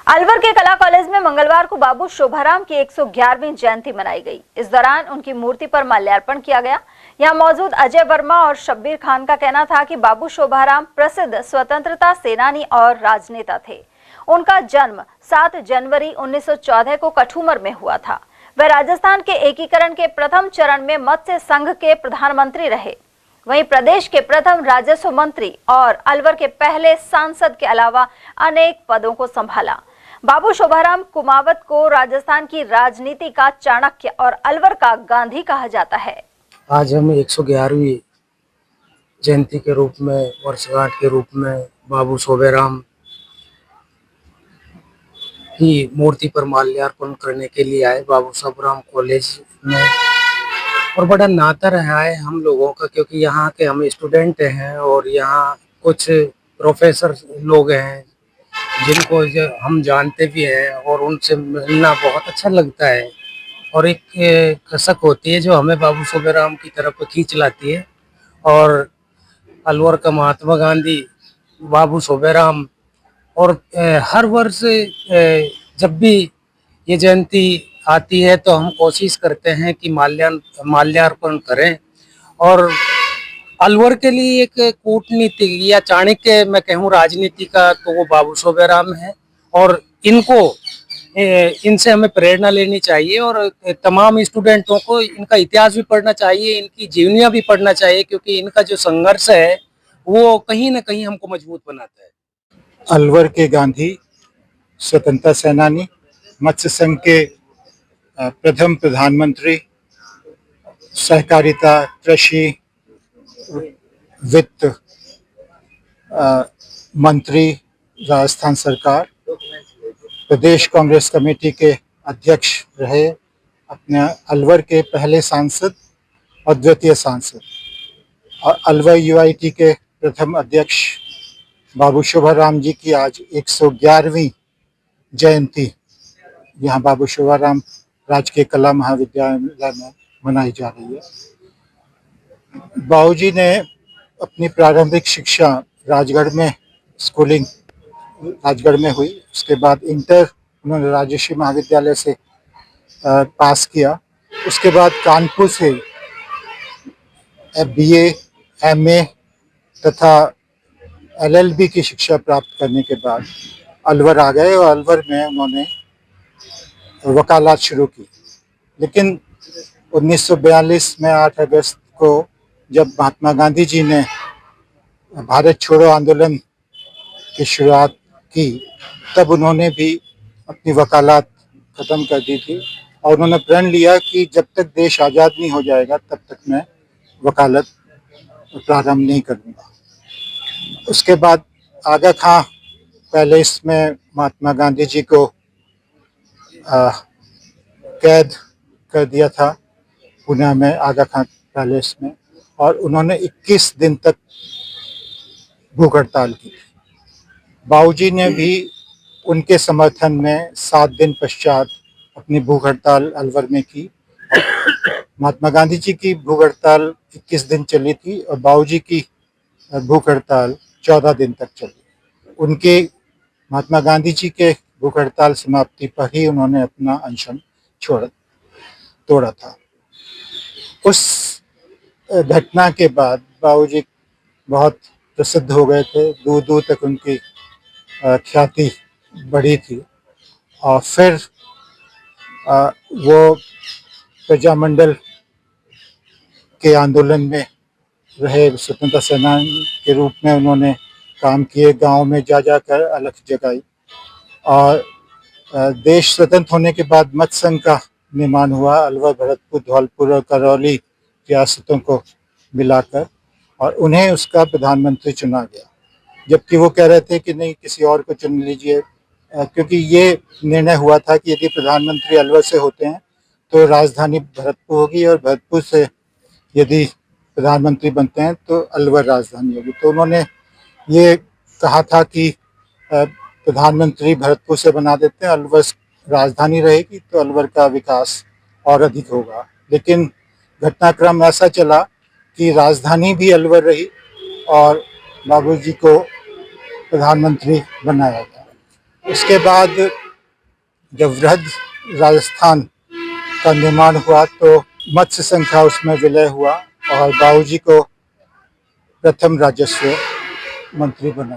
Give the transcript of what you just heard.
अलवर के कला कॉलेज में मंगलवार को बाबू शोभाराम की 111वीं जयंती मनाई गई। इस दौरान उनकी मूर्ति पर माल्यार्पण किया गया। यहां मौजूद अजय वर्मा और शब्बीर खान का कहना था कि बाबू शोभाराम प्रसिद्ध स्वतंत्रता सेनानी और राजनेता थे। उनका जन्म 7 जनवरी 1914 को कठूमर में हुआ था। वह राजस्थान के एकीकरण के प्रथम चरण में मत्स्य संघ के प्रधानमंत्री रहे। वहीं प्रदेश के प्रथम राजस्व मंत्री और अलवर के पहले सांसद के अलावा अनेक पदों को संभाला। बाबू शोभाराम कुमावत को राजस्थान की राजनीति का चाणक्य और अलवर का गांधी कहा जाता है। आज हम 111वीं जयंती के रूप में, वर्षगांठ के रूप में बाबू शोभाराम की मूर्ति पर माल्यार्पण करने के लिए आए बाबू शोभाराम कॉलेज में। और बड़ा नाता रहा है हम लोगों का, क्योंकि यहाँ के हम स्टूडेंट हैं और यहाँ कुछ प्रोफेसर लोग हैं जिनको हम जानते भी हैं और उनसे मिलना बहुत अच्छा लगता है। और एक कसक होती है जो हमें बाबू शोभाराम की तरफ खींच लाती है। और अलवर का महात्मा गांधी, बाबू शोभाराम, और हर वर्ष जब भी ये जयंती आती है तो हम कोशिश करते हैं कि माल्यार्पण करें। और अलवर के लिए एक कूटनीति या चाणक्य मैं कहूँ राजनीति का, तो वो बाबू शोभाराम है। और इनसे हमें प्रेरणा लेनी चाहिए और तमाम स्टूडेंटों को इनका इतिहास भी पढ़ना चाहिए, इनकी जीवनियाँ भी पढ़ना चाहिए, क्योंकि इनका जो संघर्ष है वो कहीं ना कहीं हमको मजबूत बनाता है। अलवर के गांधी, स्वतंत्रता सेनानी, मत्स्य संघ के प्रथम प्रधानमंत्री, सहकारिता, कृषि, वित्त मंत्री राजस्थान सरकार, प्रदेश कांग्रेस कमेटी के अध्यक्ष रहे, अपने अलवर के पहले सांसद और द्वितीय सांसद, और अलवर यूआईटी के प्रथम अध्यक्ष बाबू शोभाराम जी की आज 111वीं जयंती यहाँ बाबू शोभाराम राजकीय कला महाविद्यालय में मनाई जा रही है। बाबूजी ने अपनी प्रारंभिक शिक्षा राजगढ़ में, स्कूलिंग राजगढ़ में हुई। उसके बाद इंटर उन्होंने राजर्षि महाविद्यालय से पास किया। उसके बाद कानपुर से बीए, एमए तथा एलएलबी की शिक्षा प्राप्त करने के बाद अलवर आ गए और अलवर में उन्होंने वकालत शुरू की। लेकिन 1942 में 8 अगस्त को जब महात्मा गांधी जी ने भारत छोड़ो आंदोलन की शुरुआत की, तब उन्होंने भी अपनी वकालत खत्म कर दी थी और उन्होंने प्रण लिया कि जब तक देश आज़ाद नहीं हो जाएगा तब तक मैं वकालत प्रारंभ नहीं करूँगा। उसके बाद आगा खां पैलेस में महात्मा गांधी जी को कैद कर दिया था, पुणे में आगा खां पैलेस में, और उन्होंने 21 दिन तक भूख हड़ताल की। बाबूजी ने भी उनके समर्थन में 7 दिन पश्चात अपनी भूख हड़ताल अलवर में की। महात्मा गांधी जी की भूख हड़ताल 21 दिन चली थी और बाबूजी की भूख हड़ताल 14 दिन तक चली। उनके महात्मा गांधी जी के भूख हड़ताल समाप्ति पर ही उन्होंने अपना अनशन तोड़ा था। उस घटना के बाद बाबूजी बहुत प्रसिद्ध हो गए थे, दूर दूर तक उनकी ख्याति बढ़ी थी। और फिर वो प्रजामंडल के आंदोलन में रहे, स्वतंत्रता सेनानी के रूप में उन्होंने काम किए, गांव में जा जाकर अलख जगाई। और देश स्वतंत्र होने के बाद मत्स्य संघ का निर्माण हुआ, अलवर, भरतपुर, धौलपुर और करौली रियासतों को मिलाकर, और उन्हें उसका प्रधानमंत्री चुना गया। जबकि वो कह रहे थे कि नहीं, किसी और को चुन लीजिए, क्योंकि ये निर्णय हुआ था कि यदि प्रधानमंत्री अलवर से होते हैं तो राजधानी भरतपुर होगी, और भरतपुर से यदि प्रधानमंत्री बनते हैं तो अलवर राजधानी होगी। तो उन्होंने ये कहा था कि प्रधानमंत्री भरतपुर से बना देते हैं, अलवर राजधानी रहेगी तो अलवर का विकास और अधिक होगा। लेकिन घटनाक्रम ऐसा चला कि राजधानी भी अलवर रही और बाबूजी को प्रधानमंत्री बनाया गया। उसके बाद जब वृहद राजस्थान का निर्माण हुआ तो मत्स्य संख्या उसमें विलय हुआ और बाबूजी को प्रथम राजस्व मंत्री बनाया।